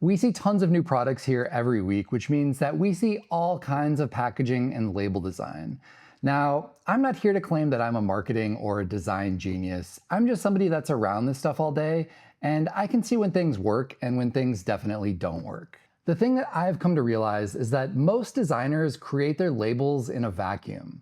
We see tons of new products here every week, which means that we see all kinds of packaging and label design. Now, I'm not here to claim that I'm a marketing or a design genius. I'm just somebody that's around this stuff all day, and I can see when things work and when things definitely don't work. The thing that I've come to realize is that most designers create their labels in a vacuum.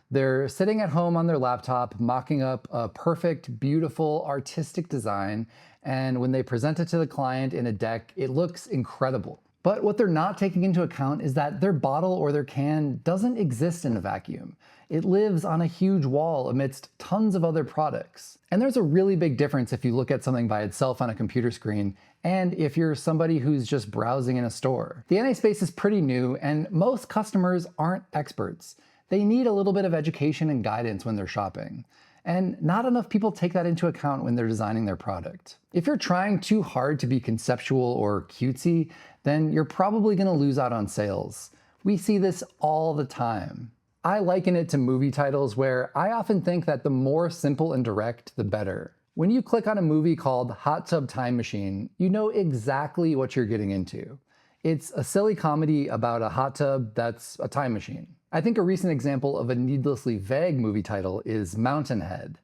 They're sitting at home on their laptop, mocking up a perfect, beautiful, artistic design, and when they present it to the client in a deck, it looks incredible. But what they're not taking into account is that their bottle or their can doesn't exist in a vacuum. It lives on a huge wall amidst tons of other products. And there's a really big difference if you look at something by itself on a computer screen and if you're somebody who's just browsing in a store. The NA space is pretty new, and most customers aren't experts. They need a little bit of education and guidance when they're shopping. And not enough people take that into account when they're designing their product. If you're trying too hard to be conceptual or cutesy, then you're probably going to lose out on sales. We see this all the time. I liken it to movie titles where I often think that the more simple and direct, the better. When you click on a movie called Hot Tub Time Machine, you know exactly what you're getting into. It's a silly comedy about a hot tub that's a time machine. I think a recent example of a needlessly vague movie title is Mountainhead.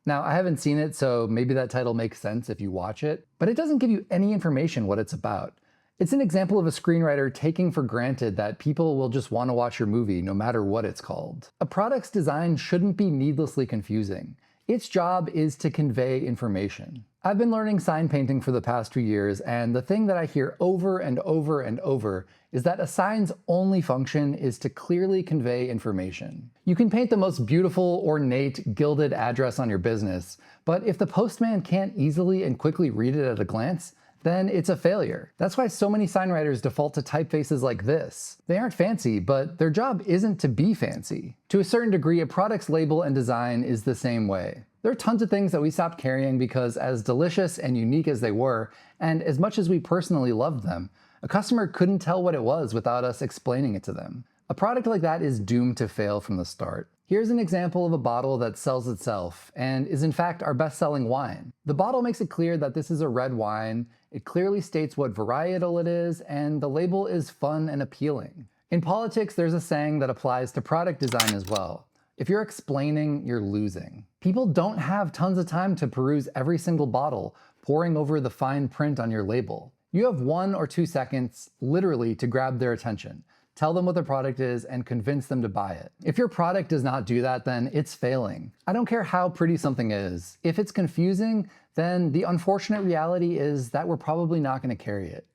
Now, I haven't seen it, so maybe that title makes sense if you watch it, but it doesn't give you any information what it's about. It's an example of a screenwriter taking for granted that people will just want to watch your movie no matter what it's called. A product's design shouldn't be needlessly confusing. Its job is to convey information. I've been learning sign painting for the past 2 years, and the thing that I hear over and over and over is that a sign's only function is to clearly convey information. You can paint the most beautiful, ornate, gilded address on your business, but if the postman can't easily and quickly read it at a glance, then it's a failure. That's why so many sign writers default to typefaces like this. They aren't fancy, but their job isn't to be fancy. To a certain degree, a product's label and design is the same way. There are tons of things that we stopped carrying because, as delicious and unique as they were, and as much as we personally loved them, a customer couldn't tell what it was without us explaining it to them. A product like that is doomed to fail from the start. Here's an example of a bottle that sells itself, and is in fact our best-selling wine. The bottle makes it clear that this is a red wine, it clearly states what varietal it is, and the label is fun and appealing. In politics, there's a saying that applies to product design as well. If you're explaining, you're losing. People don't have tons of time to peruse every single bottle, poring over the fine print on your label. You have 1 or 2 seconds, literally, to grab their attention. Tell them what the product is and convince them to buy it. If your product does not do that, then it's failing. I don't care how pretty something is. If it's confusing, then the unfortunate reality is that we're probably not going to carry it.